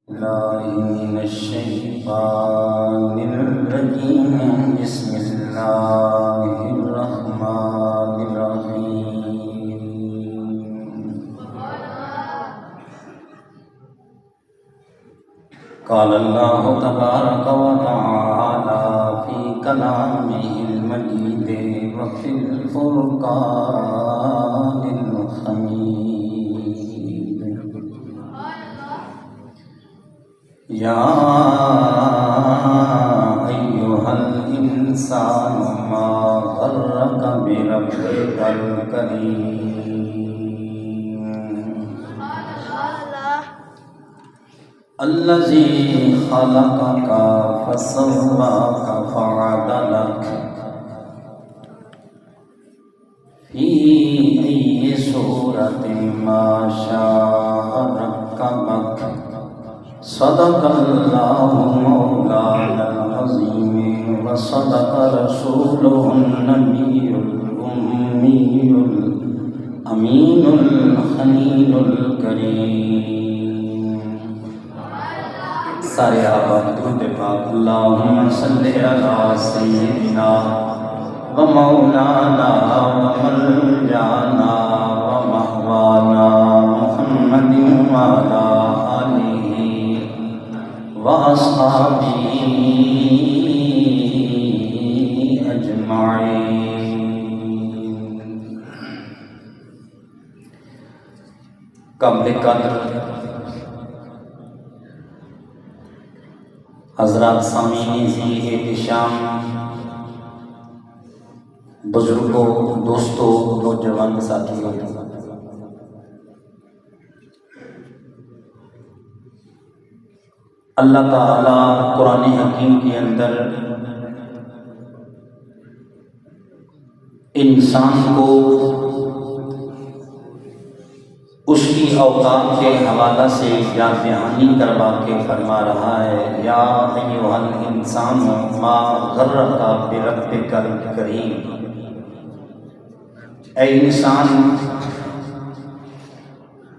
الله من الشيطان الرجيم. بسم الله الرحمن الرحيم. قال الله تبارك وتعالى في كلامه المجيد وفي الفرقان الحميد. يا أيها الإنسان ما غرك بربك الكريم الذي خلقك فسواك فعدلك في أي صورة ما شاء ركبك. صدق الله مولانا العظيم وصدق رسوله النبي الأمي الأمين الخليل الكريم. سارے آباد درود پاک. اللہم صلی علی سیدنا و مولانا و ملجانا و مہوانا محمد وعلا وَأَصْحَابِهِ أَجْمَعِينَ. قبل قدر حضرات سامعین ذی احتشام، بزرگوں، دوستوں، نوجوان ساتھیوں، اللہ تعالیٰ قرآن حکیم کے اندر انسان کو اس کی اوقات کے حوالہ سے یاد دہانی کروا کے فرما رہا ہے، یا ایھا الانسان ما غرک بربک الکریم. اے انسان،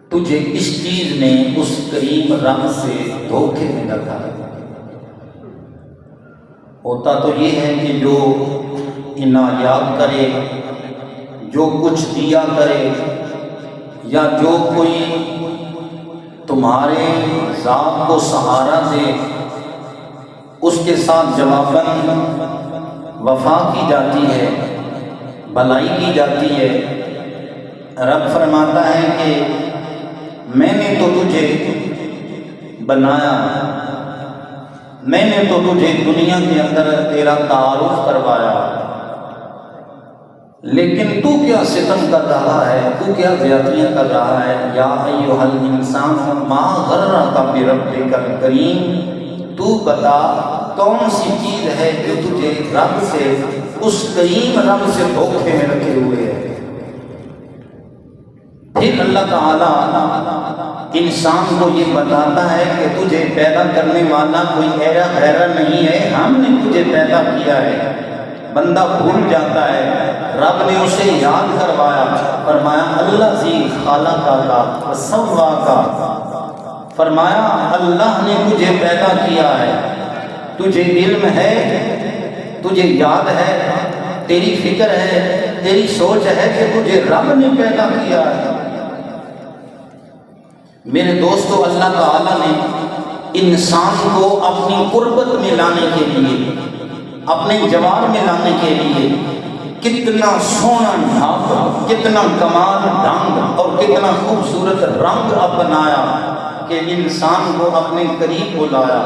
تجھے اس چیز نے اس کریم رب سے دھوکے میں رکھا ہے. ہوتا تو یہ ہے کہ جو عنایات کرے، جو کچھ دیا کرے، یا جو کوئی تمہارے ذات کو سہارا دے، اس کے ساتھ جواباً وفا کی جاتی ہے، بھلائی کی جاتی ہے. رب فرماتا ہے کہ میں نے تو تجھے بنایا، میں نے تو تجھے دنیا کے اندر تیرا تعارف کروایا، لیکن تو کیا ستم کر رہا ہے، تو کیا زیادتیاں کر رہا ہے. یا ایھا الانسان ما غرک بربک الکریم. تو بتا کون سی چیز ہے جو تجھے رب سے، اس کریم رب سے دھوکے میں رکھے ہوئے ہے. پھر اللہ تعالیٰ انسان کو یہ بتاتا ہے کہ تجھے پیدا کرنے والا کوئی ایرا غیرہ نہیں ہے، ہم نے تجھے پیدا کیا ہے. بندہ بھول جاتا ہے، رب نے اسے یاد کروایا، فرمایا الذی خلقک فسواک. فرمایا اللہ نے تجھے پیدا کیا ہے، تجھے علم ہے، تجھے یاد ہے، تیری فکر ہے، تیری سوچ ہے کہ تجھے رب نے پیدا کیا ہے. میرے دوستو، اللہ تعالیٰ نے انسان کو اپنی قربت میں لانے کے لیے، اپنے جوار میں لانے کے لیے کتنا سونا ڈھانگ، کتنا کمال ڈھنگ اور کتنا خوبصورت رنگ اپنایا کہ انسان کو اپنے قریب بلایا.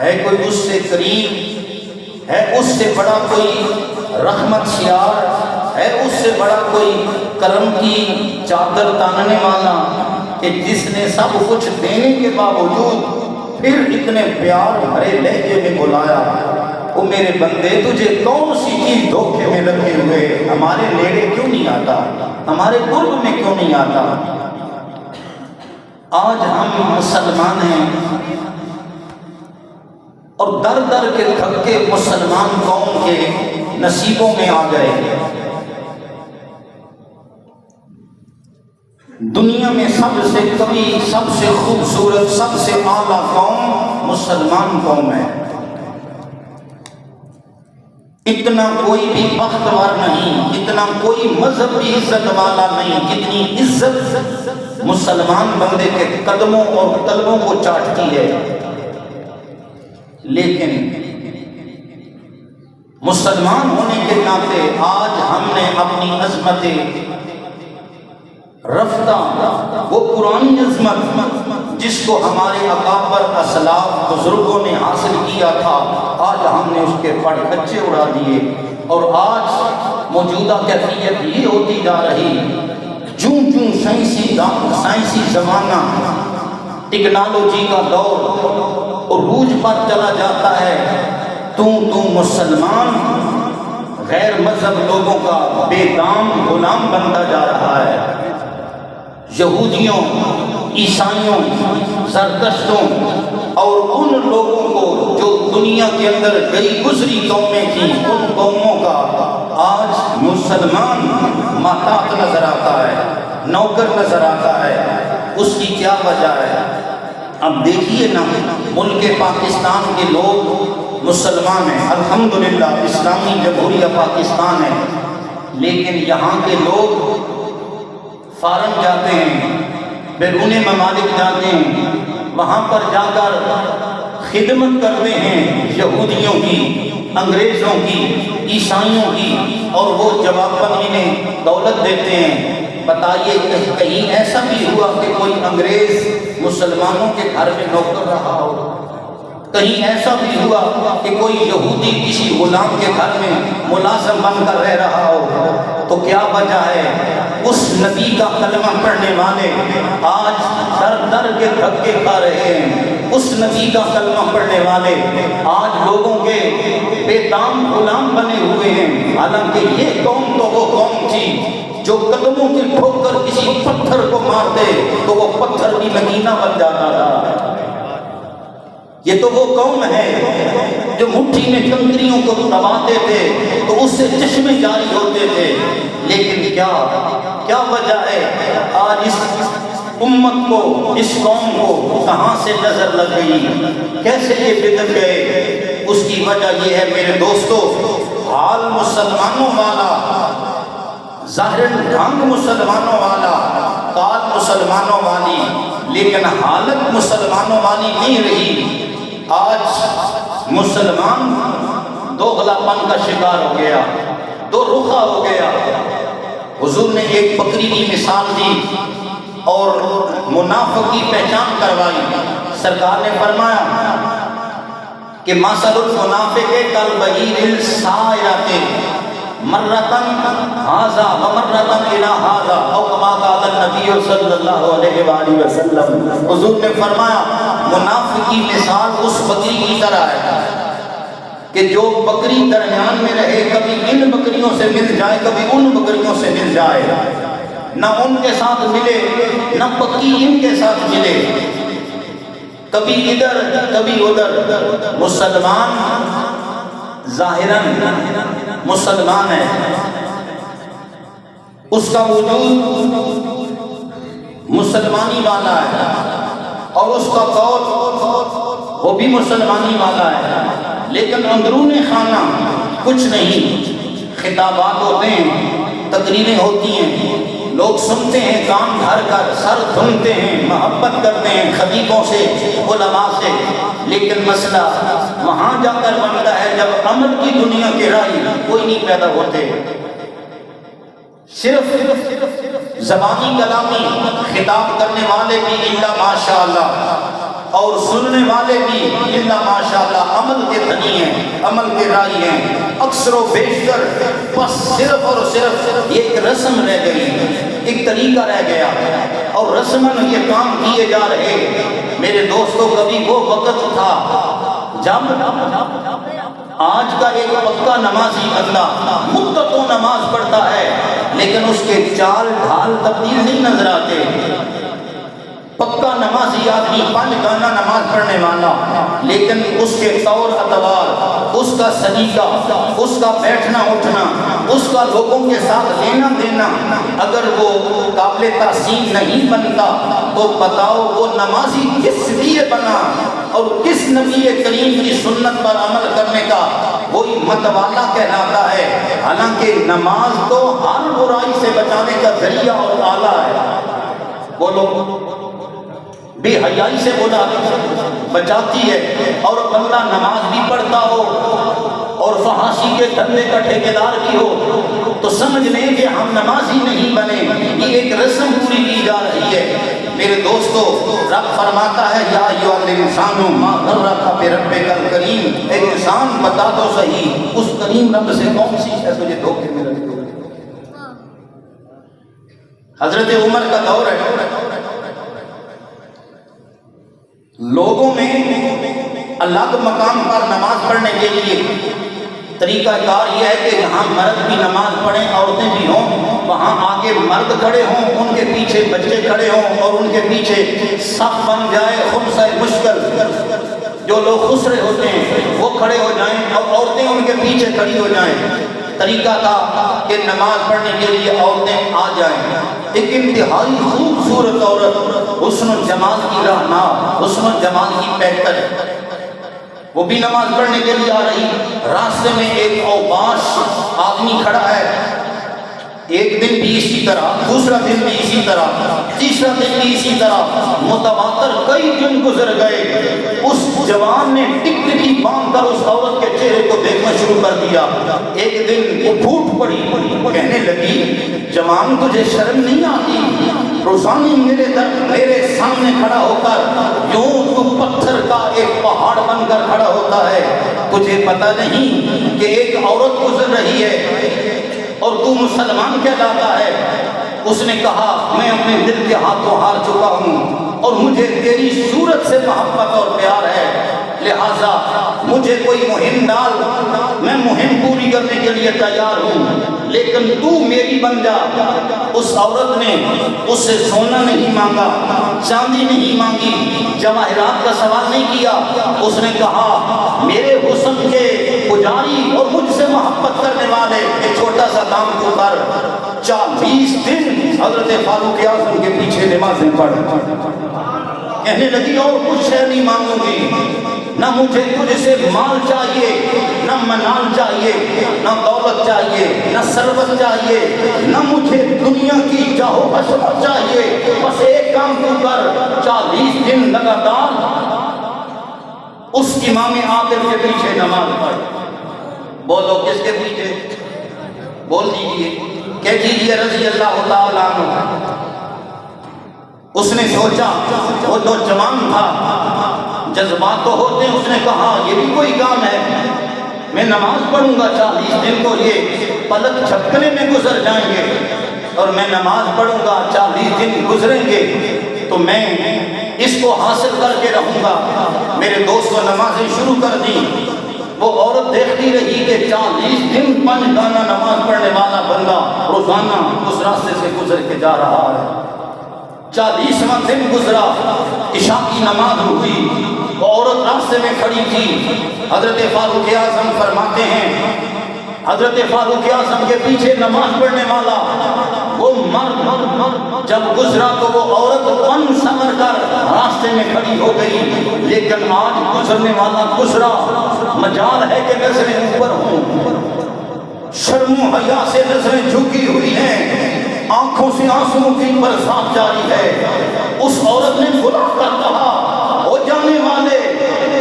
ہے کوئی اس سے قریب، ہے اس سے بڑا کوئی رحمت شیار، ہے اس سے بڑا کوئی کرم کی چادر تاننے والا کہ جس نے سب کچھ دینے کے باوجود پھر اتنے پیار بھرے لہجے میں بلایا. او میرے بندے، تجھے کون سی چیز دھوکے میں رکھے ہوئے، ہمارے نیڑے کیوں نہیں آتا، ہمارے قرب میں کیوں نہیں آتا. آج ہم مسلمان ہیں اور در در کے تھکے مسلمان قوم کے نصیبوں میں آ گئے. دنیا میں سب سے کبھی سب سے خوبصورت سب سے اعلیٰ قوم مسلمان قوم ہے. اتنا کوئی بھی بختور نہیں، اتنا کوئی مذہب بھی عزت والا نہیں جتنی عزت مسلمان بندے کے قدموں اور قلبوں کو چاٹتی ہے. لیکن مسلمان ہونے کے ناطے آج ہم نے اپنی عظمت رفتہ، وہ پرانی عظمت جس کو ہمارے اکابر اسلاف بزرگوں نے حاصل کیا تھا، آج ہم نے اس کے پڑ کچے اڑا دیے. اور آج موجودہ کیفیت یہ ہوتی جا رہی، جوں جوں سائنسی زمانہ، ٹیکنالوجی کا دور عروج پر چلا جاتا ہے، تو مسلمان غیر مذہب لوگوں کا بے دام غلام بنتا جا رہا ہے. یہودیوں، عیسائیوں، زرتشتوں اور ان لوگوں کو جو دنیا کے اندر گئی گزری قومیں تھیں، ان قوموں کا آج مسلمان محتاط نظر آتا ہے، نوکر نظر آتا ہے. اس کی کیا وجہ ہے؟ اب دیکھیے نا، ملک پاکستان کے لوگ مسلمان ہیں، الحمدللہ اسلامی جمہوریہ پاکستان ہے، لیکن یہاں کے لوگ فارن جاتے ہیں، بیرون ممالک جاتے ہیں، وہاں پر جا کر خدمت کرتے ہیں یہودیوں کی، انگریزوں کی، عیسائیوں کی، اور وہ جواباً انہیں دولت دیتے ہیں. بتائیے کہیں ایسا بھی ہوا کہ کوئی انگریز مسلمانوں کے گھر میں نوکر رہا ہو؟ کہیں ایسا بھی ہوا کہ کوئی یہودی کسی غلام کے گھر میں ملازم بن کر رہ رہا ہو؟ تو کیا وجہ ہے؟ اس نبی کا کلمہ پڑھنے والے آج در در کے دھکے کھا رہے ہیں. اس نبی کا کلمہ پڑھنے والے آج لوگوں کے بے دام غلام بنے ہوئے ہیں. حالانکہ یہ قوم تو وہ قوم تھی جو قدموں کی ٹھوکر کسی پتھر کو مارتے تو وہ پتھر بھی نگینہ بن جاتا تھا. یہ تو وہ قوم ہے جو مٹھی میں کنکریوں کو دباتے تھے تو اس سے چشمے جاری ہوتے تھے. لیکن کیا وجہ ہے آج اس امت کو، اس قوم کو کہاں سے نظر لگ گئی؟ کیسے یہ بگڑ گئے؟ اس کی وجہ یہ ہے میرے دوستو، حال مسلمانوں والا، ظاہر ڈھنگ مسلمانوں والا، قال مسلمانوں والی، لیکن حالت مسلمانوں والی نہیں رہی. آج مسلمان دوغلاپن کا شکار ہو گیا، دو رخا ہو گیا. حضور نے ایک بکری کی مثال دی اور منافق کی پہچان کروائی. سرکار نے فرمایا کہ مثل المنافق کالبعیر السائرۃ مرتن ھذا ومرتن الی ھذا او کما قال النبی صلی اللہ علیہ وآلہ وسلم. حضور نے فرمایا منافق کی مثال اس بکری کی طرح ہے کہ جو بکری درمیان میں رہے، کبھی ان بکریوں سے مل جائے، کبھی ان بکریوں سے مل جائے، نہ ان کے ساتھ ملے نہ پکی ان کے ساتھ ملے، کبھی ادھر کبھی ادھر. مسلمان ظاہراً مسلمان ہے، اس کا وجود مسلمانی والا ہے اور اس کا قول وہ بھی مسلمانی والا ہے، لیکن اندرون خانہ کچھ نہیں. خطابات ہوتے ہیں، تقریریں ہوتی ہیں، لوگ سنتے ہیں کان دھر کر، سر دھنتے ہیں، محبت کرتے ہیں خطیبوں سے، علماء سے، لیکن مسئلہ وہاں جا کر بنتا ہے جب عمل کی دنیا کے راہی کوئی نہیں پیدا ہوتے. صرف زبانی کلامی خطاب کرنے والے بھی الا ماشاءاللہ اور سننے والے بھی الا ماشاءاللہ عمل کے دھنی ہیں، عمل کے راہی ہیں. اکثر و بیشتر بس صرف اور صرف ایک رسم رہ گئی، ایک طریقہ رہ گیا اور رسماً یہ کام کیے جا رہے. میرے دوستوں کبھی وہ وقت تھا جب آج کا ایک پکا نمازی بندہ مدتوں نماز پڑھتا ہے لیکن اس کے چال ڈھال تبدیل نہیں نظر آتے. پکا نمازی آدمی 5 گانا نماز پڑھنے والا لیکن اس کے طور اتوار، اس کا سلیقہ، اس کا بیٹھنا اٹھنا، اس کا لوگوں کے ساتھ لینا دینا اگر وہ قابل تحسین نہیں بنتا تو بتاؤ وہ نمازی کس لیے بنا اور کس نبی کریم کی سنت پر عمل کرنے کا وہی متوالا کہلاتا ہے۔ حالانکہ نماز تو ہر برائی سے بچانے کا ذریعہ اور آلہ ہے۔ بولو، بے حیائی سے بولا بچاتی ہے، اور بندہ نماز بھی پڑھتا ہو اور فحاشی کے دھندے کا ٹھیکیدار بھی ہو تو سمجھ لیں کہ ہم نمازی نہیں بنے، یہ ایک رسم پوری کی جا رہی ہے۔ میرے دوستو، رب فرماتا ہے یا ایھا الانسان ما غرک بربک الکریم، اے انسان بتا تو صحیح اس کریم رب سے کون سی ہے تجھے دھوکے میں رکھ دیا۔ حضرت عمر کا دور ہے، لوگوں میں الگ مقام پر نماز پڑھنے کے لیے طریقہ کار یہ ہے کہ جہاں مرد بھی نماز پڑھیں، عورتیں بھی ہوں، وہاں آگے مرد کھڑے ہوں، ان کے پیچھے بچے کھڑے ہوں، اور ان کے پیچھے صف بن جائے خمسہ مشکل، جو لوگ خسرے ہوتے ہیں وہ کھڑے ہو جائیں اور عورتیں ان کے پیچھے کھڑی ہو جائیں۔ طریقہ تھا کہ نماز پڑھنے کے لیے عورتیں آ جائیں۔ ایک انتہائی خوبصورت عورت، حسن و جمال کی رہنا، حسن و جمال کی پیکر، وہ بھی نماز پڑھنے کے لیے آ رہی۔ راستے میں ایک اوباش آدمی کھڑا ہے، ایک دن بھی اسی طرح، دوسرا دن بھی اسی طرح، تیسرا دن بھی اسی طرح، متواتر کئی دن گزر گئے۔ اس جوان نے ٹکٹکی باندھ کر اس عورت کے چہرے کو دیکھنا شروع کر دیا۔ ایک دن وہ پھوٹ پڑی، کہنے لگی جوان تجھے شرم نہیں آتی؟ روزانہ میرے سامنے کھڑا ہو کر یوں تو پتھر کا ایک پہاڑ بن کر کھڑا ہوتا ہے، تجھے پتہ نہیں کہ ایک عورت گزر رہی ہے اور تو مسلمان کہلاتا ہے؟ اس نے کہا میں اپنے دل کے ہاتھوں ہار چکا ہوں اور مجھے تیری صورت سے محبت اور پیار ہے، لہٰذا مجھے کوئی مہم ڈال، میں مہم پوری کرنے کے لیے تیار ہوں، لیکن تو میری بن جا۔ اس عورت نے اس سے سونا نہیں مانگا، چاندی نہیں مانگی، جواہرات کا سوال نہیں کیا۔ اس نے کہا میرے حسن کے پجاری اور مجھ سے محبت کرنے والے ایک چھوٹا سا کام تو کر۔ 40 دن حضرت فاروق اعظم کے پیچھے نمازیں پڑھ، کہنے لگی اور کچھ شے نہیں مانگوں گی، نہ مجھے تجھ سے مال چاہیے، نہ منال چاہیے، نہ دولت چاہیے، نہ ثروت چاہیے، نہ مجھے دنیا کی جاہو حشمت چاہیے، بس ایک کام تو کر۔ 40 دن لگاتار اس امام عادل کے پیچھے نماز پڑھ۔ بولو کس کے پیچھے؟ بول دیجئے، کہہ دیجئے رضی اللہ تعالیٰ عنہ۔ اس نے سوچا، وہ تو جوان تھا، جذبات تو ہوتے ہیں، اس نے کہا یہ بھی کوئی کام ہے، میں نماز پڑھوں گا 40 دن تو یہ پلک جھپکنے میں گزر جائیں گے، اور میں نماز پڑھوں گا 40 دن گزریں گے تو میں اس کو حاصل کر کے رہوں گا۔ میرے دوستوں نمازیں شروع کر دی۔ وہ عورت دیکھتی رہی کہ 40 دن 5 گانا نماز پڑھنے والا بندہ روزانہ اس راستے سے گزر کے جا رہا ہے۔ 40واں دن گزرا، عشاء کی نماز ہوئی، وہ عورت راستے میں کھڑی تھی۔ حضرت فاروق اعظم فرماتے ہیں، حضرت فاروق اعظم کے پیچھے نماز پڑھنے والا وہ مرد جب گزرا تو وہ عورت بن سمر کر راستے میں کھڑی ہو گئی، لیکن آج گزرنے والا گزرا، مجال ہے کہ نظریں اوپر ہوں، شرم و حیا سے نظریں جھکی ہوئی ہیں، آنکھوں سے آنسوں کی برسات جاری ہے۔ اس عورت نے بلا کر کہا او جانے والے،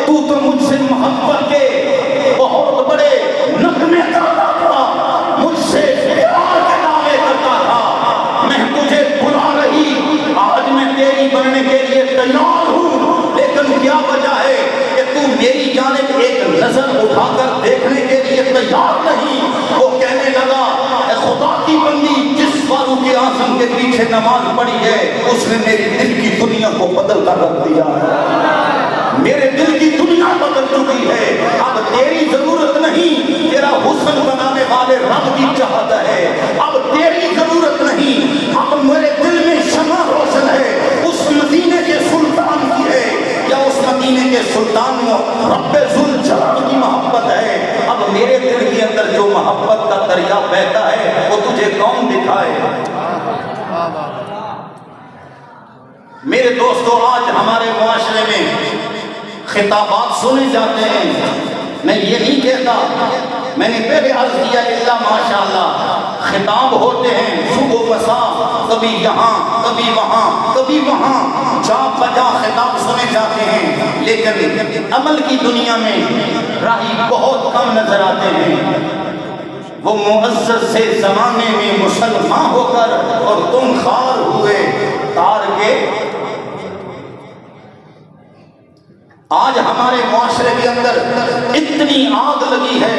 تو مجھ سے محبت کے بہت بڑے نغمے گاتا تھا، مجھ سے پیار کے دعوے کرتا تھا، میں تجھے بلا رہی، آج میں تیری بننے کے لیے تیار ہوں، لیکن کیا وجہ ہے کہ تو میری جانب ایک نظر اٹھا کر دیکھنے کے لیے تیار نہیں؟ وہ کہنے لگا اے خدا کی بندی، جس فاروق اعظم کے پیچھے نماز پڑھی ہے اس نے میرے دل کی دنیا کو بدل کر رکھ دیا ہے، میرے دل کی دنیا بدل چکی ہے، اب تیری ضرورت نہیں، تیرا حسن بنانے والے رب کی چاہت ہے، اب تیری ضرورت نہیں، اب میرے دل میں شمع روشن ہے، اس مدینے کے سلطان کی ہے یا اس مدینے مدینے کے سلطان رب ذوالجلال کی محبت ہے، اب میرے دل کے اندر جو محبت کا دریا بہتا ہے وہ تجھے کون دکھائے؟ میرے دوستو، آج ہمارے معاشرے میں خطابات سنے جاتے ہیں، میں یہ نہیں کہتا، میں نے پہلے عرض کیا اللہ ماشاءاللہ خطاب ہوتے ہیں صبح بسا، کبھی یہاں کبھی وہاں کبھی وہاں، جا بجا خطاب سنے جاتے ہیں، لیکن عمل کی دنیا میں راہی بہت کم نظر آتے ہیں۔ وہ معزز سے زمانے میں مسلمان ہو کر اور تم خار ہوئے تار کے۔ آج ہمارے معاشرے کے اندر اتنی آگ لگی ہے،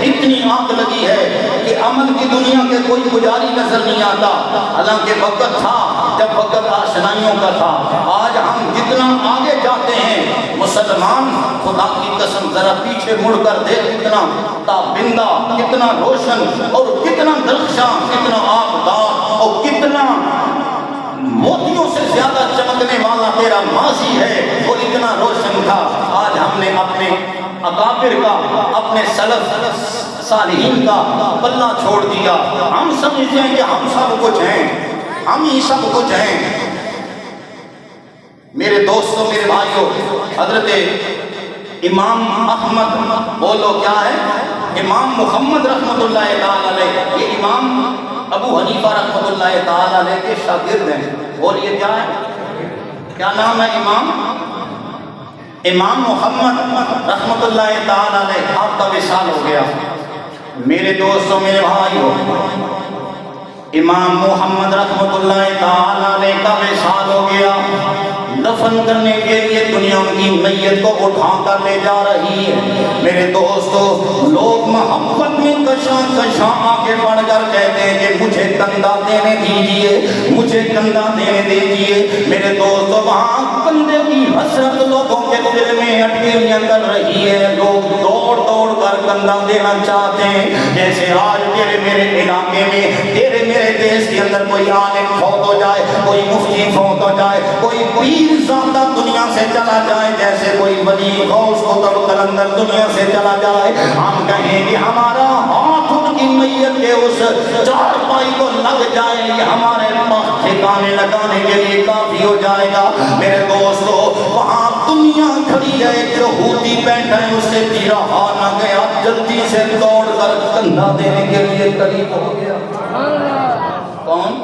اتنی آگ لگی ہے کہ عمل کی دنیا کے کوئی پجاری نظر نہیں آتا، حالانکہ وقت تھا جب وقت آشنائیوں کا تھا۔ آج ہم جتنا آگے جاتے ہیں مسلمان، خدا کی قسم ذرا پیچھے مڑ کر دیکھ، کتنا تابندہ، کتنا روشن اور کتنا درخشاں، کتنا آبدار اور کتنا موتیوں سے زیادہ چمکنے والا تیرا ماضی ہے، وہ اتنا روشن تھا۔ آج ہم نے اپنے اکابر کا، اپنے سلف صالحین کا پلہ چھوڑ دیا، ہم سمجھتے ہیں کہ ہم سب کچھ ہیں، ہم ہی سب کچھ ہیں۔ میرے دوستوں، میرے بھائیوں، حضرت امام احمد، بولو کیا ہے، امام محمد رحمت اللہ تعالی علیہ، یہ امام ابو حنیفہ رحمت اللہ تعالی علیہ کے شاگرد ہیں، اور یہ کیا ہے، کیا نام ہے؟ امام محمد رحمت اللہ تعالی علیہ، آپ کا وصال ہو گیا۔ میرے دوستوں، میرے بھائیوں، امام محمد رحمت اللہ تعالی علیہ کا وصال ہو گیا، دفن کرنے کے لیے دنیا کی میت کو اٹھا کر لے جا رہی ہے۔ میرے دوستو، لوگ محبت میں کشاں کشاں آگے بڑھ کر کہتے ہیں کہ مجھے کندھا دینے دیجئے، مجھے کندھا دینے دیجئے۔ میرے دوستو، وہاں کندھے کی حسرت لوگوں کے دل میں اٹکیلیاں کر رہی ہے، لوگ دوڑ دوڑ کر کندھا دینا چاہتے ہیں۔ جیسے آج تیرے میرے علاقے میں، تیرے میرے دیش کے اندر کوئی عالم فوت ہو جائے، کوئی مفتی فوت ہو جائے، کوئی پیر زیادہ دنیا سے چلا جائے، جیسے کوئی ولی غوث قطب قلندر دنیا سے چلا جائے، ہم کہیں کہ ہمارا ہاتھ ان کی میت کے اس چارپائی کو لگ جائے، یہ ہمارے ٹھکانے لگانے کے لیے کافی ہو جائے گا۔ میرے دوستو، وہاں دنیا کھڑی ہے، ایک یہودی بیٹھا ہے، اس سے بھی رہا نہ گیا، جلدی سے دوڑ کر کندھا دینے کے لیے قریب ہو گیا۔ کون؟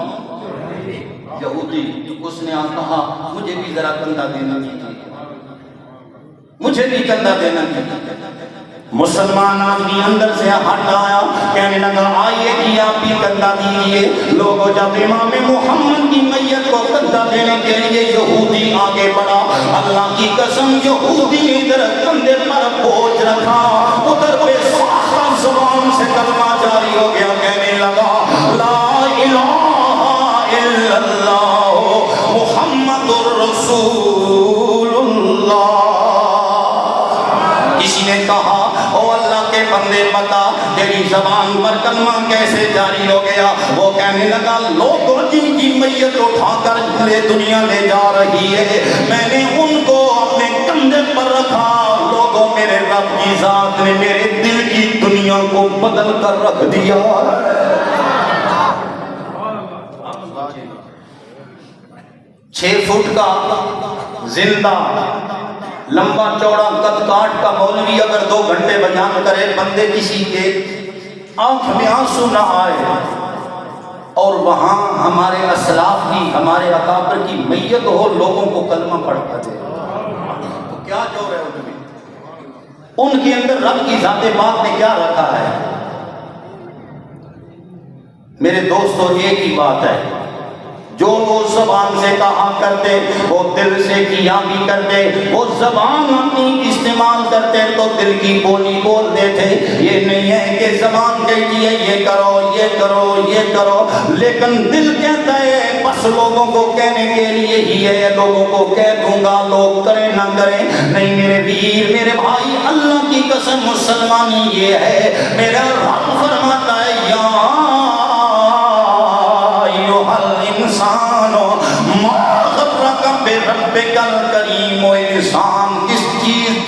یہودی۔ اس نے کہا مجھے بھی ذرا کندھا دینا چاہیے، مجھے بھی کندھا دینا چاہیے۔ مسلمان آدمی اندر سے ہٹ آیا، کہنے لگا آئیے جی آپ بھی کندھا دیجئے۔ لوگوں، جب امام محمد کی میت کو کندھا دینے کے لیے یہودی آگے بڑھا، اللہ کی قسم یہودی نے ادھر کندھے پر بوجھ رکھا، ادھر پہ ساختہ زبان سے کلمہ جاری ہو گیا، کہنے لگا لا الہ الا اللہ محمد الرسول اللہ۔ کسی نے کہا او اللہ کے بندے بتا تیری زبان پر کلمہ کیسے جاری ہو گیا؟ وہ کہنے لگا لوگوں جن کی میت اٹھا کر دنیا لے جا رہی ہے، میں نے ان کو اپنے کندھے پر رکھا، لوگوں میرے رب کی ذات نے میرے دل کی دنیا کو بدل کر رکھ دیا۔ 6 فٹ کا زندہ لمبا چوڑا قد کاٹ کا مولوی اگر 2 گھنٹے بیان کرے، بندے کسی کے آنکھ میں آنسو نہ آئے، اور وہاں ہمارے اسلاف کی، ہمارے اکابر کی میت ہو، لوگوں کو کلمہ پڑھتا دے، تو کیا جور ہے ان میں؟ ان کے اندر رب کی ذات پاک نے کیا رکھا ہے؟ میرے دوستو، ایک ہی بات ہے، جو وہ زبان سے کہا کرتے وہ دل سے کیا بھی کرتے، وہ زبان اپنی استعمال کرتے تو دل کی بولی بول دیتے۔ یہ نہیں ہے کہ زبان کہتی ہے یہ کرو یہ کرو یہ کرو، لیکن دل کہتا ہے بس لوگوں کو کہنے کے لیے ہی ہے، لوگوں کو کہہ دوں گا، لوگ کریں نہ کریں۔ نہیں میرے ویر، میرے بھائی، اللہ کی قسم مسلمانی یہ ہے، میرا رب فرماتا ہے یا انسانو ما غرک بربک الکریم، و انسان کس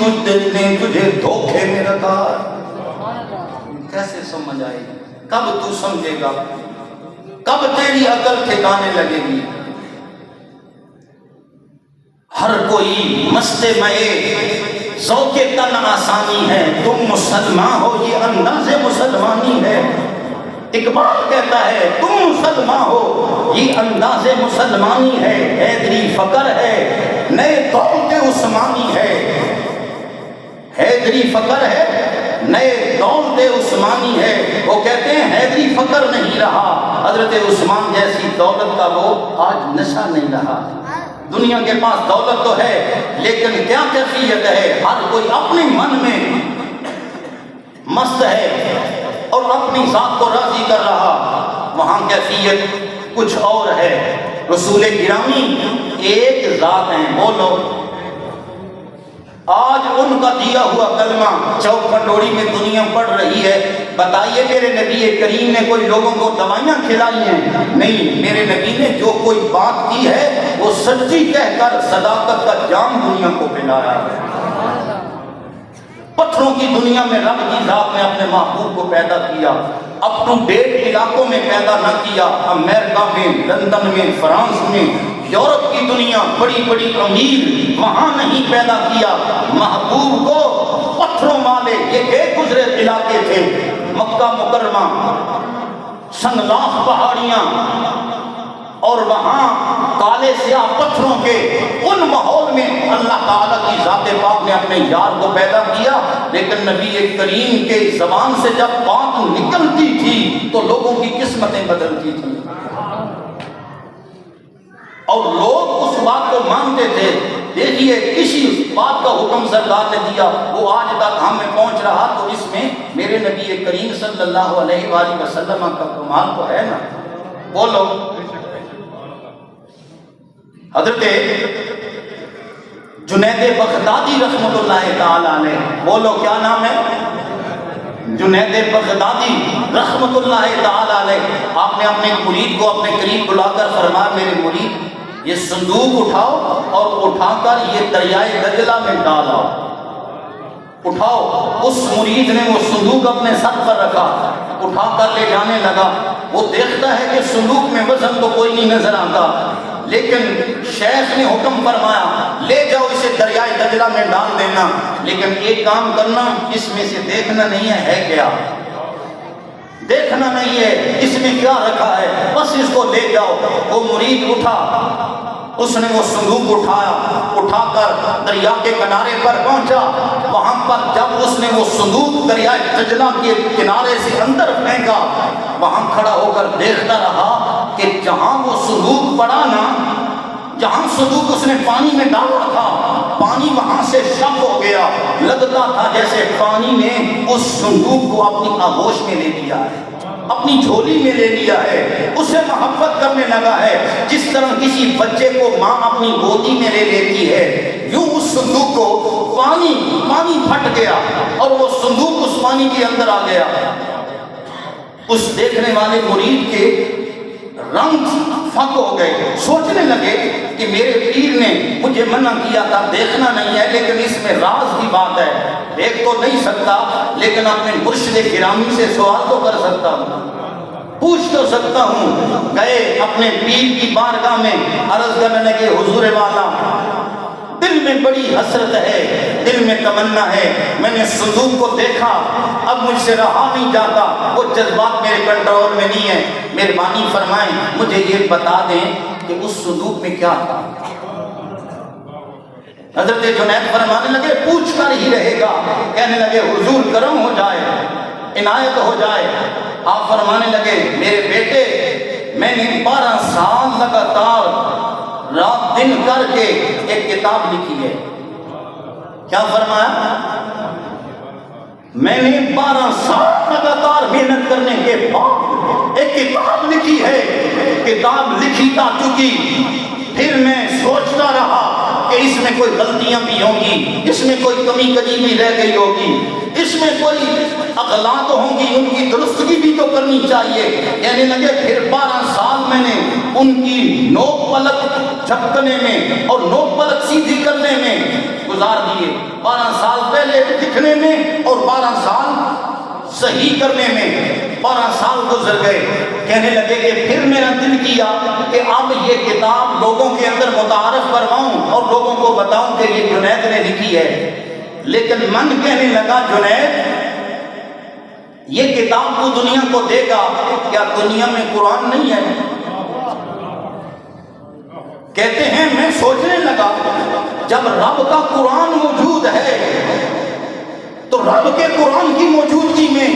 کچھ دل نے تجھے دھوکے میں رکھا کیسے سمجھ آئے گی؟ کب تو سمجھے گا؟ کب تیری عقل ٹھکانے لگے گی؟ ہر کوئی مستے مئے ذوق تن آسانی ہے، تم مسلمان ہو یہ انداز مسلمانی ہے۔ اقبال کہتا ہے تم مسلمان ہو یہ انداز مسلمانی ہے، حیدری فقر ہے نئے دولت عثمانی ہے، حیدری فقر ہے نئے دولت عثمانی ہے۔ وہ کہتے ہیں حیدری فقر نہیں رہا، حضرت عثمان جیسی دولت کا وہ آج نشہ نہیں رہا۔ دنیا کے پاس دولت تو ہے لیکن کیا کیفیت ہے؟ ہر کوئی اپنے من میں مست ہے اور اپنی ذات کو راضی کر رہا، وہاں کیفیت کچھ اور ہے۔ رسول گرامی ایک ذات ہیں، بولو آج ان کا دیا ہوا کلمہ چوک پٹوری میں دنیا پڑھ رہی ہے، بتائیے میرے نبی کریم نے کوئی لوگوں کو دوائیاں کھلائی ہیں؟ نہیں، میرے نبی نے جو کوئی بات کی ہے وہ سچی کہہ کر صداقت کا جام دنیا کو پلایا ہے۔ پتھروں کی دنیا میں رب کی ذات نے اپنے محبوب کو پیدا کیا، اپنوں ڈیٹ علاقوں میں پیدا نہ کیا، امریکہ میں، لندن میں، فرانس میں، یورپ کی دنیا بڑی بڑی امیر وہاں نہیں پیدا کیا۔ محبوب کو پتھروں والے یہ بے گزرے علاقے تھے، مکہ مکرمہ، سنگلاخ پہاڑیاں اور وہاں کالے سیاہ پتھروں کے ان ماحول میں اللہ تعالیٰ کی ذات پاک نے اپنے یار کو پیدا کیا، لیکن نبی کریم کے زبان سے جب بات نکلتی تھی تو لوگوں کی قسمتیں بدلتی تھیں اور لوگ اس بات کو مانتے تھے۔ دیکھیے کسی بات کا حکم سرکار نے دیا وہ آج تک ہم میں پہنچ رہا، تو اس میں میرے نبی کریم صلی اللہ علیہ وآلہ وسلم کا کمال تو ہے نا۔ بولو حضرت جنید بغدادی رحمۃ اللہ تعالی علیہ، بولو کیا نام ہے؟ جنید بغدادی رحمۃ اللہ تعالی علیہ، آپ نے اپنے مرید کو اپنے قریب بلا کر فرمایا میرے مرید یہ صندوق اٹھاؤ اور اٹھا کر یہ دریائے دجلہ میں ڈالا۔ اٹھاؤ، اس مرید نے وہ صندوق اپنے سر پر رکھا، اٹھا کر لے جانے لگا۔ وہ دیکھتا ہے کہ صندوق میں وزن تو کوئی نہیں نظر آتا، لیکن شیخ نے حکم فرمایا لے جاؤ اسے دریائے دجلہ میں ڈال دینا، لیکن ایک کام کرنا اس میں سے دیکھنا نہیں ہے کیا، دیکھنا نہیں ہے اس میں کیا رکھا ہے، بس اس کو لے جاؤ۔ وہ مرید اٹھا، اس نے وہ صندوق اٹھا کر دریا کے کنارے پر پہنچا۔ وہاں پر جب اس نے وہ صندوق دریائے دجلہ کے کنارے سے اندر پھینکا، وہاں کھڑا ہو کر دیکھتا رہا کہ جہاں وہ صندوق پڑا نا، جہاں صندوق اس نے پانی میں ڈالا تھا، پانی وہاں سے شک ہو گیا، لگتا تھا جیسے پانی نے اس صندوق کو اپنی آغوش میں لے لیا ہے، اپنی جھولی میں لے لیا ہے، اسے محبت کرنے لگا ہے۔ جس طرح کسی بچے کو ماں اپنی گودی میں لے لیتی ہے، یوں اس صندوق کو پانی پھٹ گیا اور وہ صندوق اس پانی کے اندر آ گیا۔ اس دیکھنے والے مرید کے رنگ فق ہو گئے، سوچنے لگے کہ میرے پیر نے مجھے منع کیا تھا دیکھنا نہیں ہے، لیکن اس میں راز کی بات ہے، دیکھ تو نہیں سکتا لیکن اپنے مرشد گرامی سے سوال تو کر سکتا ہوں، پوچھ تو سکتا ہوں۔ گئے اپنے پیر کی بارگاہ میں، عرض کرنے لگے حضور والا دل میں بڑی حسرت ہے، دل میں تمنا ہے، میں نے صندوق کو دیکھا اب مجھ سے رہا نہیں جاتا، وہ جذبات میرے کنٹرول میں نہیں ہے، مہربانی فرمائیں مجھے یہ بتا دیں کہ اس صندوق میں کیا تھا۔ حضرت جنید فرمانے لگے پوچھ کر ہی رہے گا، کہنے لگے حضور کرم ہو جائے، عنایت ہو جائے۔ آپ فرمانے لگے میرے بیٹے میں نے 12 سال لگاتار رات دن کر کے ایک کتاب لکھی ہے۔ کیا فرمایا؟ میں نے 12 سال لگاتار محنت کرنے کے بعد ایک کتاب لکھی ہے۔ کتاب لکھی تا چکی، پھر میں سوچتا رہا کہ اس میں کوئی غلطیاں بھی ہوں گی، اس میں کوئی کمی کجی بھی رہ گئی ہوگی، اس میں کوئی اغلاط ہوں گی، ان کی درستگی بھی تو کرنی چاہیے۔ کہنے لگے پھر 12 سال میں نے ان کی نوک پلک جھپکنے میں اور نوک پلک سیدھی کرنے میں گزار دیے۔ 12 سال لکھنے میں اور 12 سال صحیح کرنے میں 12 سال گزر گئے. کہنے لگے کہ پھر میرا دل کیا کہ اب یہ کتاب لوگوں کے اندر متعارف کرواؤں اور لوگوں کو بتاؤں کہ یہ جنید نے لکھی ہے. لیکن من کہنے لگا جنید یہ کتاب تو دنیا کو دے گا، کیا دنیا میں قرآن نہیں ہے؟ کہتے ہیں میں سوچنے لگا جب رب کا قرآن موجود ہے تو رب کے قرآن کی موجودگی میں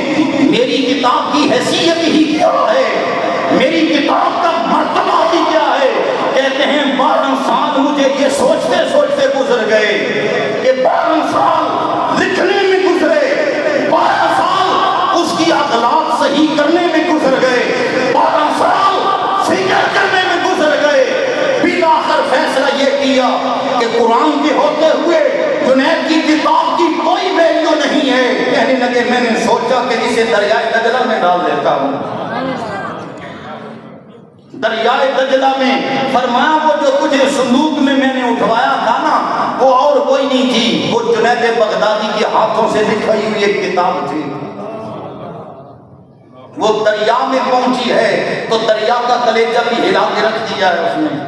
میری کتاب کی حیثیت ہی کیا ہے، میری کتاب کا مرتبہ ہی کیا ہے. کہتے ہیں 12 سال مجھے یہ سوچتے سوچتے گزر گئے کہ 12 سال لکھنے میں گزرے، 12 سال اس کی اخلاق صحیح کرنے میں گزر گئے، 12 سال فکر کرنے میں گزر گئے. بالآخر فیصلہ یہ کیا کہ قرآن کے ہوتے ہوئے جنید کی کتاب کی کوئی ویلیو نہیں ہے. کہنے لگے میں نے سوچا کہ اسے دریائے دجلہ میں ڈال دیتا ہوں. دریائے دجلہ میں فرمایا وہ جو تجھے صندوق میں نے اٹھوایا تھا نا وہ اور کوئی نہیں تھی، وہ جنید بغدادی کے ہاتھوں سے لکھی ہوئی ایک کتاب تھی. وہ دریا میں پہنچی ہے تو دریا کا کلیجہ بھی ہلا کے رکھ دیا ہے اس نے،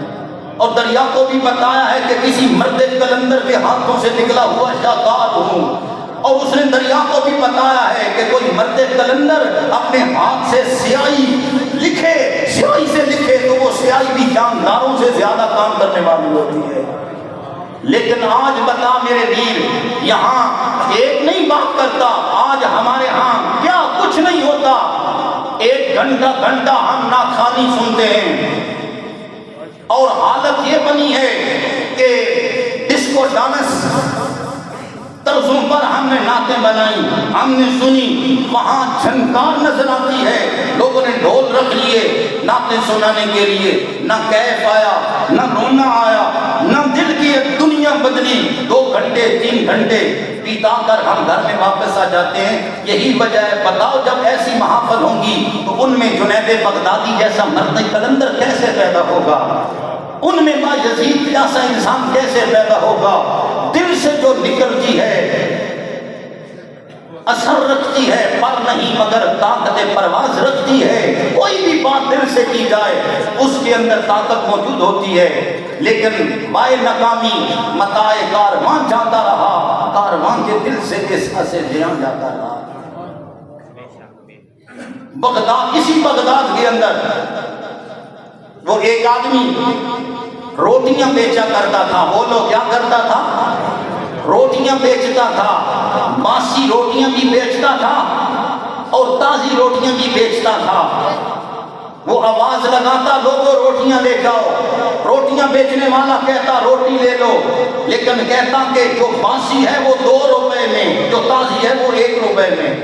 اور دریا کو بھی بتایا ہے کہ کسی مرد کلندر کے ہاتھوں سے نکلا ہوا شاہکار ہوں. اور اس نے دریا کو بھی بتایا ہے کہ کوئی مرد کلندر اپنے ہاتھ سے سیاہی لکھے، سیاہی سے لکھے تو وہ سیاہی بھی جانداروں سے زیادہ کام کرنے والی ہوتی ہے. لیکن آج بتا میرے ویر، یہاں ایک نہیں بات کرتا، آج ہمارے ہاں کیا کچھ نہیں ہوتا. 1 گھنٹہ ہم ناخوانی سنتے ہیں اور حالت یہ بنی ہے کہ ڈسکو ڈانس طرزوں پر ہم نے نعتیں بنائی، ہم نے سنی، وہاں جھنکار نظر آتی ہے، لوگوں نے ڈھول رکھ لیے نعتیں سنانے کے لیے. نہ کیف آیا، نہ رونا آیا، نہ دل کی ایک دنیا بدلی. 2 گھنٹے 3 گھنٹے بیتا کر ہم گھر میں واپس آ جاتے ہیں. یہی وجہ ہے. بتاؤ جب ایسی محافل ہوں گی تو ان میں جنید بغدادی جیسا مرد کلندر کیسے پیدا ہوگا، ان میں بایزید جیسا انسان کیسے پیدا ہوگا. دل سے جو نکلتی ہے اثر رکھتی ہے، پر نہیں مگر طاقت پرواز رکھتی ہے. کوئی بھی بات دل سے کی جائے اس کے اندر طاقت موجود ہوتی ہے. لیکن بائے ناکامی متاع کارواں جاتا رہا، کارواں کے دل سے قصہ سے جہاں جاتا رہا. بغداد، اسی بغداد کے اندر وہ ایک آدمی روٹیاں بیچا کرتا تھا. بولو کیا کرتا تھا؟ روٹیاں بیچتا تھا. باسی روٹیاں بھی بیچتا تھا اور تازی روٹیاں بھی بیچتا تھا. وہ آواز لگاتا لوگوں روٹیاں لے جاؤ. روٹیاں بیچنے والا کہتا روٹی لے لو، لیکن کہتا کہ جو باسی ہے وہ 2 روپے میں، جو تازی ہے وہ 1 روپے میں.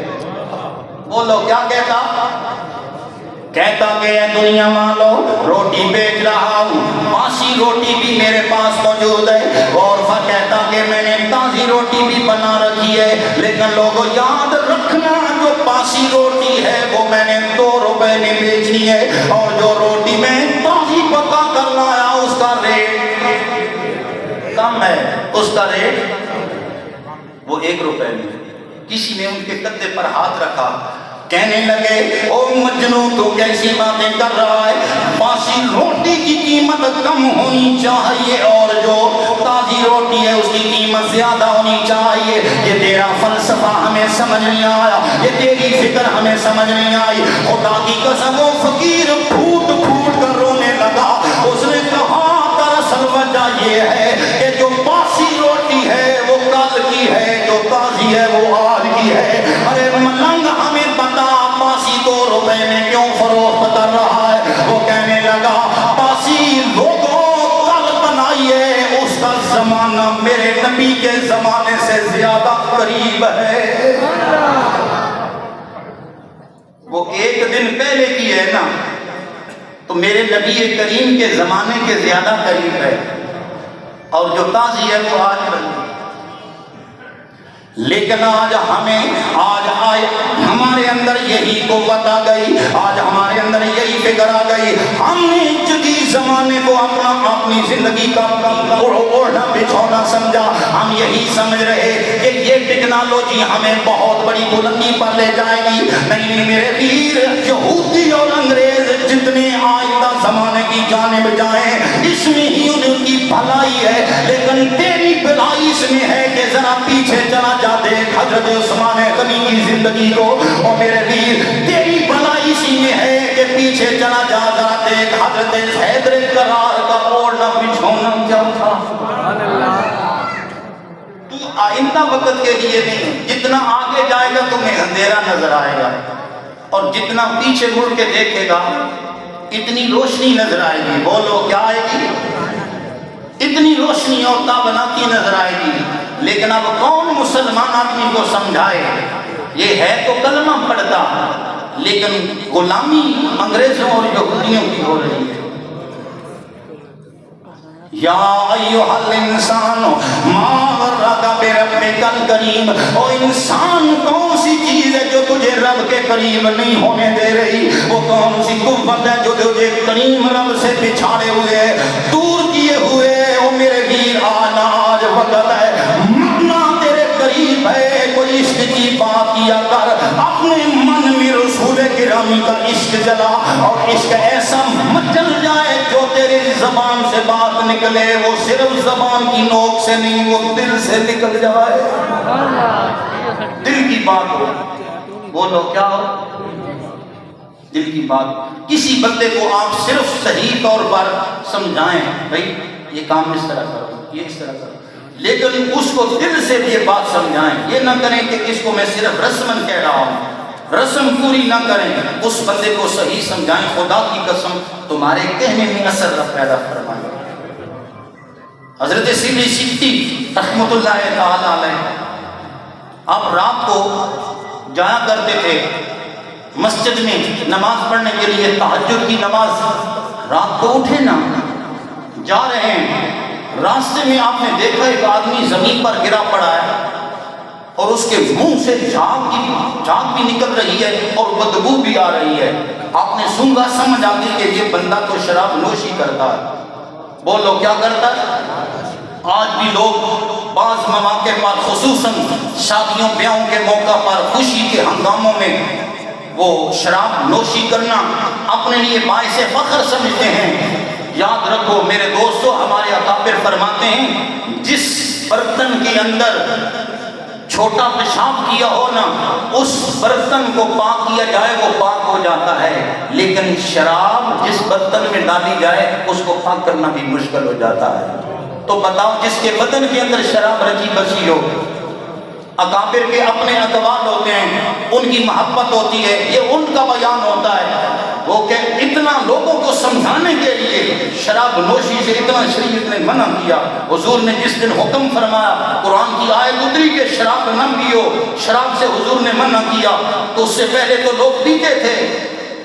بولو کیا کہتا؟ کہتا کہ اے دنیا والو روٹی بیچ رہا ہوں، باسی روٹی بھی میرے پاس موجود ہے. اور کہتا کہ میں نے تازی روٹی بھی بنا رکھی ہے، لیکن لوگوں یاد رکھنا جو باسی روٹی ہے وہ میں نے 2 روپے میں بیچنی ہے، اور جو روٹی میں تازی پکا کر لایا اس کا ریٹ کم ہے، اس کا ریٹ وہ 1 روپے میں. کسی نے ان کے کندھے پر ہاتھ رکھا، کہنے لگے او مجنو تو کیسی باتیں کر رہا ہے، باسی روٹی کی قیمت کم ہونی چاہیے اور جو تازی روٹی ہے اس کی قیمت زیادہ ہونی چاہیے. یہ تیرا فلسفہ ہمیں سمجھ نہیں آیا، یہ تیری فکر ہمیں سمجھ نہیں آئی. خدا کی قسم وہ فقیر پھوٹ پھوٹ کر رونے لگا. اس نے کہا دراصل وجہ یہ ہے کہ جو باسی روٹی ہے وہ کل کی ہے، جو تازی ہے وہ آج کی ہے. ارے ملنگ ہمیں بتا باسی 2 روپے میں کیوں فروخت کر رہا ہے؟ وہ کہنے لگا باسی لوگوں کل بنائیے، اس کا زمانہ میرے نبی کے زمانے سے زیادہ قریب ہے. وہ 1 دن پہلے کی ہے نا تو میرے نبی کریم کے زمانے کے زیادہ قریب ہے، اور جو تازی ہے وہ آج بنی. لیکن آج ہمارے اندر یہی قوت آ گئی، آج ہمارے اندر یہی فکر آ گئی. ہم نے جدید زمانے کو اپنی زندگی کا اوڑھنا بچھونا سمجھا. ہم یہی سمجھ رہے کہ یہ ٹکنا ٹیکنالوجی ہمیں بہت بڑی بلندی پر لے جائے گی. نہیں میرے پیر، یہودی اور انگریز جتنے آئندہ زمانے کی جانب جائیں اس میں ہی ان کی بھلائی ہے، لیکن تیری بھلائی اس میں ہے کہ ذرا پیچھے چلا جا دیکھ حضرت عثمان غنی کی زندگی کو. اور میرے پیر تیری بھلائی اسی میں ہے کہ پیچھے چلا جا ذرا دیکھ حضرت حیدر کرار کا اوڑھنا بچھونا کیا تھا. تو آئندہ وقت کے لیے نہیں، جتنا آگے جائے گا تمہیں اندھیرا نظر آئے گا، اور جتنا پیچھے مڑ کے دیکھے گا اتنی روشنی نظر آئے گی. بولو کیا آئے گی؟ اتنی روشنی اور تابناکی نظر آئے گی. لیکن اب کون مسلمان آدمی کو سمجھائے؟ یہ ہے تو کلمہ پڑھتا، لیکن غلامی انگریزوں اور یہودیوں کی ہو رہی ہے. یا ایھا الانسان ما غرک بربک الکریم. او انسان کون سی چیز ہے جو تجھے رب کے قریب نہیں ہونے دے رہی؟ وہ کون سی قوت ہے جو تجھے کریم رب سے بچھاڑے ہوئے ہے، دور کیے ہوئے؟ او میرے ویر آج وقت ہے، مرنا تیرے قریب ہے. کوئی عشق کی بات کیا کر، اپنے من میں رسول گرامی کا عشق جلا، اور عشق ایسا مچل جائے جو تیری زبان سے بات نکلے وہ صرف زبان کی نوک سے نہیں، وہ دل سے نکل جائے. دل کی بات ہو. بولو کیا ہو؟ دل کی بات. کسی بندے کو آپ صرف صحیح طور پر سمجھائیں، بھائی یہ کام اس طرح کرو، یہ اس طرح کرو، لیکن اس کو دل سے یہ بات سمجھائیں. یہ نہ کریں کہ اس کو میں صرف رسمن کہہ رہا ہوں، رسم پوری نہ کریں. اس بندے کو صحیح سمجھائیں. خدا کی قسم تمہارے کہنے میں اثر پیدا فرمائے. حضرت سیدی سکتی رحمۃ اللہ تعالی علیہ آپ رات کو جایا کرتے تھے مسجد میں نماز پڑھنے کے لیے، تہجد کی نماز. رات کو اٹھے نا، جا رہے ہیں، راستے میں آپ نے دیکھا ایک آدمی زمین پر گرا پڑا ہے اور اس کے منہ سے جھاگ بھی نکل رہی ہے اور بدبو بھی آ رہی ہے. آپ نے سنگا سمجھ آ گئی کہ یہ بندہ تو شراب نوشی کرتا ہے. بولو کیا کرتا ہے؟ آج بھی لوگ بعض مواقع پر، خصوصاً شادیوں بیاہوں کے موقع پر، خوشی کے ہنگاموں میں وہ شراب نوشی کرنا اپنے لیے باعث فخر سمجھتے ہیں. یاد رکھو میرے دوستو، ہمارے اکابر فرماتے ہیں جس برتن کے اندر چھوٹا پیشاب کیا ہو نا، اس برتن کو پاک کیا جائے وہ پاک ہو جاتا ہے، لیکن شراب جس برتن میں ڈالی جائے اس کو پاک کرنا بھی مشکل ہو جاتا ہے. تو بتاؤ جس کے بدن کے اندر شراب رچی بسی ہو. اکابر کے اپنے اقوال ہوتے ہیں، ان کی محبت ہوتی ہے، یہ ان کا بیان ہوتا ہے. وہ کہ اتنا لوگوں کو سمجھانے کے لیے شراب نوشی سے اتنا شریعت نے منع کیا. حضور نے جس دن حکم فرمایا، قرآن کی آیت اتری کہ شراب نہ پیو، شراب سے حضور نے منع کیا، تو اس سے پہلے تو لوگ پیتے تھے.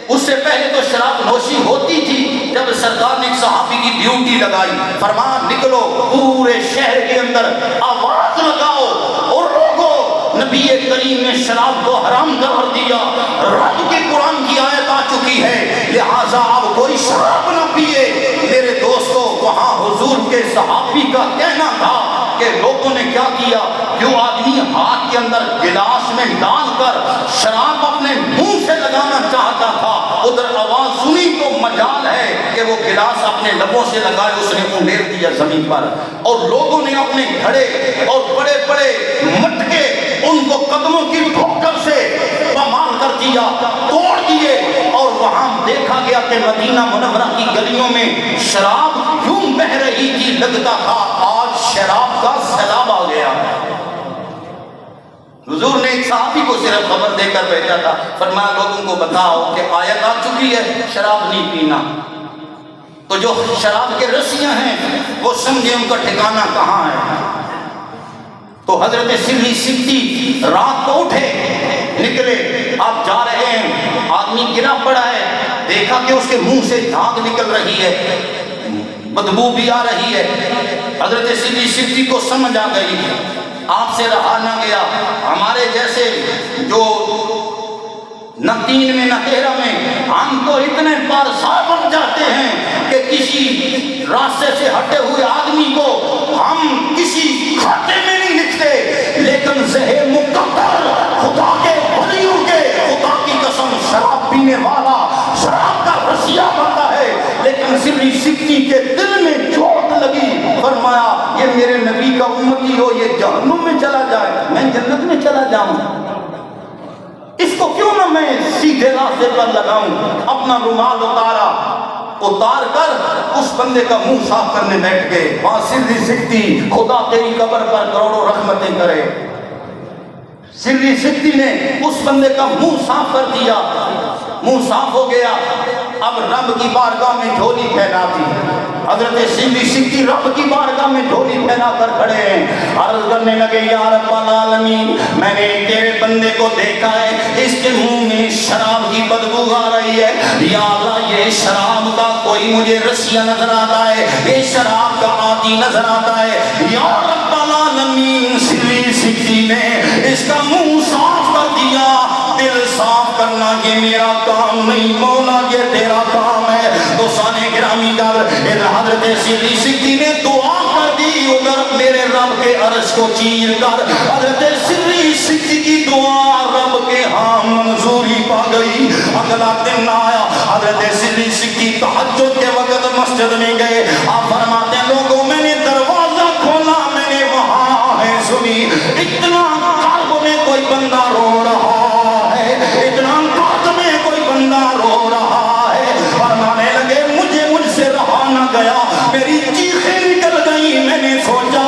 اس سے پہلے تو شراب نوشی ہوتی تھی. جب سرکار نے ایک صحابی کی ڈیوٹی لگائی، فرمایا نکلو پورے شہر کے اندر آواز لگاؤ اور روکو، نبی کریم نے شراب کو حرام قرار دیا. رب کے قرآن کی آیت آ چکی ہے، لہذا اب کوئی شراب نہ پیے. میرے دوستو وہاں حضور کے صحابی کا کہنا تھا کہ لوگوں نے کیا کیا، جو آدمی ہاتھ کے اندر گلاس میں ڈال کر شراب اپنے منہ سے لگانا چاہتا تھا، ادھر آواز سنی تو مجال ہے کہ وہ گلاس اپنے لبوں سے لگائے، اس نے انڈیر دیا زمین پر، اور لوگوں نے اپنے گھڑے اور بڑے بڑے مٹکے ان کو قدموں کی ٹھوکر سے پامال کر دیا، توڑ دیے. اور وہاں دیکھا گیا کہ مدینہ منورہ کی گلیوں میں شراب یوں بہہ رہی تھی، لگتا تھا آج شراب کا سیلاب آ گیا. حضور نے ایک صحابی کو صرف خبر دے کر بھیجا تھا، فرمایا لوگوں کو بتاؤ کہ آیت آ چکی ہے شراب نہیں پینا. تو جو شراب کے رسیاں ہیں وہ سمجھے ان کا ٹھکانہ کہاں ہے. تو حضرت سیدی سکتی رات کو اٹھے، نکلے، آپ جا رہے ہیں، آدمی گرا پڑا ہے، دیکھا کہ اس کے منہ سے جھاگ نکل رہی ہے، بدبو بھی آ رہی ہے. حضرت سیدی سکتی کو سمجھ آ گئی، آپ سے رہا نہ گیا. ہمارے جیسے جو نہ تین میں نہ تیرہ میں، ہم تو اتنے پارسا بن جاتے ہیں کہ کسی راستے سے ہٹے ہوئے آدمی کو ہم کسی کھاتے میں نہیں لکھتے، لیکن زہر پینے والا شراب کا رسیا بنتا ہے، لیکن سری سکتی کے دل میں چوٹ لگی، فرمایا یہ میرے نبی کا امتی ہو، یہ جہنم میں چلا جائے، میں جنت میں چلا جاؤں، اس کو کیوں نہ میں سیدھے راستے پر لگاؤں۔ اپنا رومال اتار کر اس بندے کا منہ صاف کرنے بیٹھ گئے۔ وہاں سری سکتی، خدا تیری قبر پر کروڑوں رحمتیں کرے، سری سکتی نے اس بندے کا منہ صاف کر دیا، منہ صاف ہو گیا۔ اب رب کی بارگاہ میں جھولی پھیلاتی، حضرت سری سکتی رب کی بارگاہ میں جھولی پھیلا کر کھڑے ہیں، عرض کرنے لگے یا رب العالمین، میں نے تیرے بندے کو دیکھا ہے، اس کے منہ میں شراب کی بدبو آ رہی ہے، یا اللہ یہ شراب کا کوئی مجھے رسیا نظر آتا ہے، یہ شراب کا عادی نظر آتا ہے، یا رب العالمین۔ سری سکتی نے اس کا منہ صاف کر دیا، دل صاف کرنا یہ میرا کام نہیں مولا، یہ تیرا کام ہے۔ تو سانے گرامی کر حضرت سری سکتی نے دعا کر دی، ادھر میرے رب کے عرش کو چیر کر حضرت سری سکتی کی دعا رب کے ہاں منظوری پا گئی۔ اگلا دن آیا، حضرت سری سکتی تہجد کے وقت مسجد میں گئے، آپ فرماتے ہیں لوگوں میں نے دروازہ کھولا، میں نے وہاں آہیں سنی، اتنا قلب میں کوئی بندہ رو رہا ہے، اتنا قلب میں کوئی بندہ رو رہا ہے، فرمانے لگے مجھ سے رہا نہ گیا، میری چیخیں نکل گئی، میں نے سوچا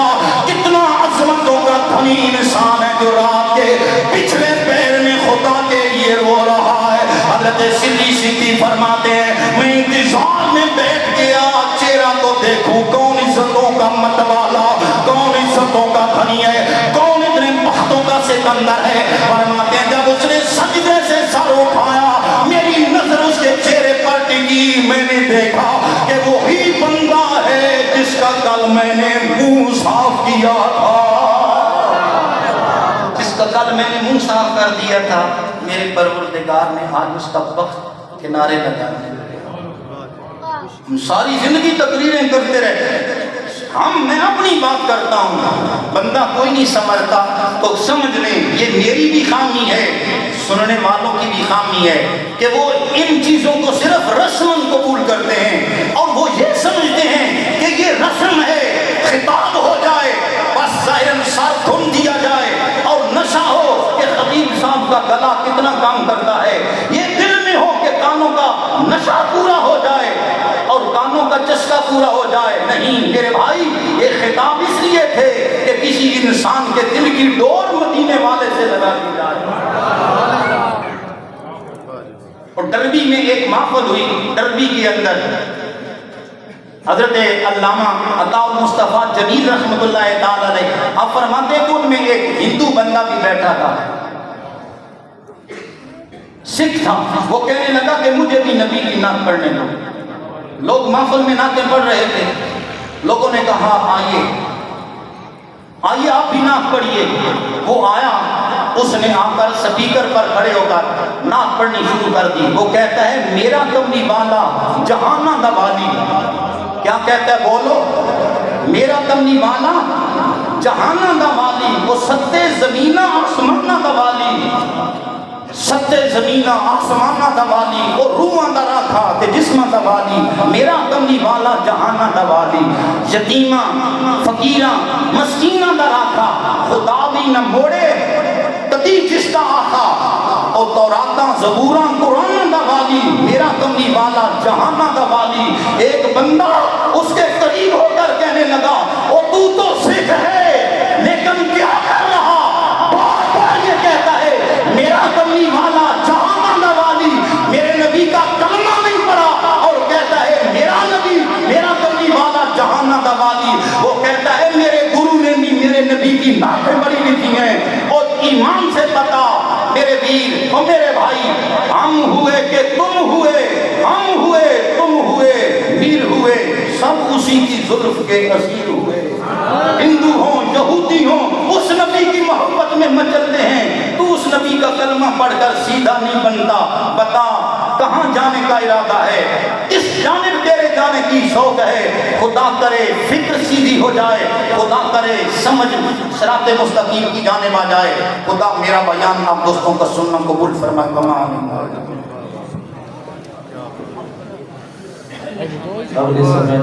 کتنا عظمتوں کا دھنی انسان ہے جو رات کے پچھلے پیر میں خدا کے لیے رو رہا ہے۔ حضرت سری سکتی فرماتے ہیں میں انتظار میں بیٹھ گیا، چہرہ تو دیکھوں کون عزتوں کا متوالا، کون عزتوں کا دھنی ہے، کون اتنے بختوں کا سکندر ہے۔ فرماتے ہیں جب اس نے سجدے سے سر اٹھایا، میری نظر اس کے چہرے پر ٹکی، میں نے دیکھا کہ وہی بندہ ہے جس کا کل میں نے منہ صاف کیا تھا، جس کا کل میں نے منہ صاف کر دیا تھا۔ میرے پروردگار نے آج اس کا بخت کنارے لگا دیا۔ ہم ساری زندگی تقریریں کرتے رہتے، میں اپنی بات کرتا ہوں، بندہ کوئی نہیں سمجھتا تو سمجھ لیں یہ میری بھی خامی ہے، سننے والوں کی بھی خامی ہے کہ وہ ان چیزوں کو صرف رسم قبول کرتے ہیں، اور وہ یہ سمجھتے ہیں کہ یہ رسم ہے، خطاب ہو جائے بس ظاہراً سر دھن دیا جائے اور نشہ ہو کہ خطیب صاحب کا گلا کتنا کام کرتا ہے، یہ دل میں ہو کہ کانوں کا نشہ پورا ہو جائے اور کانوں کا چسکا پورا ہو جائے۔ نہیں میرے بھائی، یہ خطاب اس لیے تھے کہ کسی انسان کے دل کی ڈور مدینے والے سے لگا دی جائے۔ اور ڈربی میں ایک محفل ہوئی، ڈربی کے اندر حضرت علامہ عطا المصطفیٰ جلیل رحمۃ اللہ تعالی علیہ، آپ فرماتے ہیں کہ ان میں ایک ہندو بندہ بھی بیٹھا تھا، سکھ تھا، وہ کہنے لگا کہ مجھے بھی نبی کی نعت پڑھنے دو۔ لوگ محفل میں نعتیں پڑھ رہے تھے، لوگوں نے کہا آئیے آئیے آپ بھی نعت پڑھیے۔ وہ آیا، اس نے آ کر سپیکر پر کھڑے ہو کر نعت پڑھنی شروع کر دی۔ وہ کہتا ہے میرا کملی والا جہانہ دا والی، کیا کہتا ہے بولو، میرا کملی والا جہانہ دا والی، وہ ستے زمینہ آسمانہ دا والی، ستے زمینہ آسمانہ دا والی، وہ روحاں دا راکھا تے جسماں دا والی، میرا کملی والا جہانہ دا والی، یتیمہ فقیراں مسکینہ دا راکھا، خدا بھی نہ موڑے تدی جس کا آخا، اور توراتاں زبوراں قرآن دا والی، میرا کملی والا جہانہ دا والی۔ ایک بندہ اس کے قریب ہو کر کہنے لگا او تو سکھ ہے لیکن کیا کر رہا، بار بار یہ کہتا ہے میرا کملی والا جہانہ دا والی، میرے نبی کا کلمہ نہیں پڑھا اور کہتا ہے میرا نبی، میرا کملی والا جہانہ دا والی۔ وہ کہتا ہے میرے گرو نے بھی میرے نبی کی نعتیں بڑی لکھی ہیں، اور ایمان سے پتا میرے ویر اور میرے بھائی، ہم ہوئے کہ تم ہوئے، ہم ہوئے تم ہوئے، میر ہوئے سب اسی کی زلف کے اسیر ہوئے۔ ہندو ہوں یہودی ہوں اس نبی کی محبت میں مچلتے ہیں، تو اس نبی کا کلمہ پڑھ کر سیدھا نہیں بنتا، بتا کہاں جانے کا ارادہ ہے، اس جانب تیرے جانے کی شوق ہے۔ خدا کرے فکر سیدھی ہو جائے، خدا کرے سمجھ صراط مستقیم کی جانب آ جائے۔ خدا میرا بیان آپ دوستوں کا سننا قبول فرمائے۔ اگلے سمے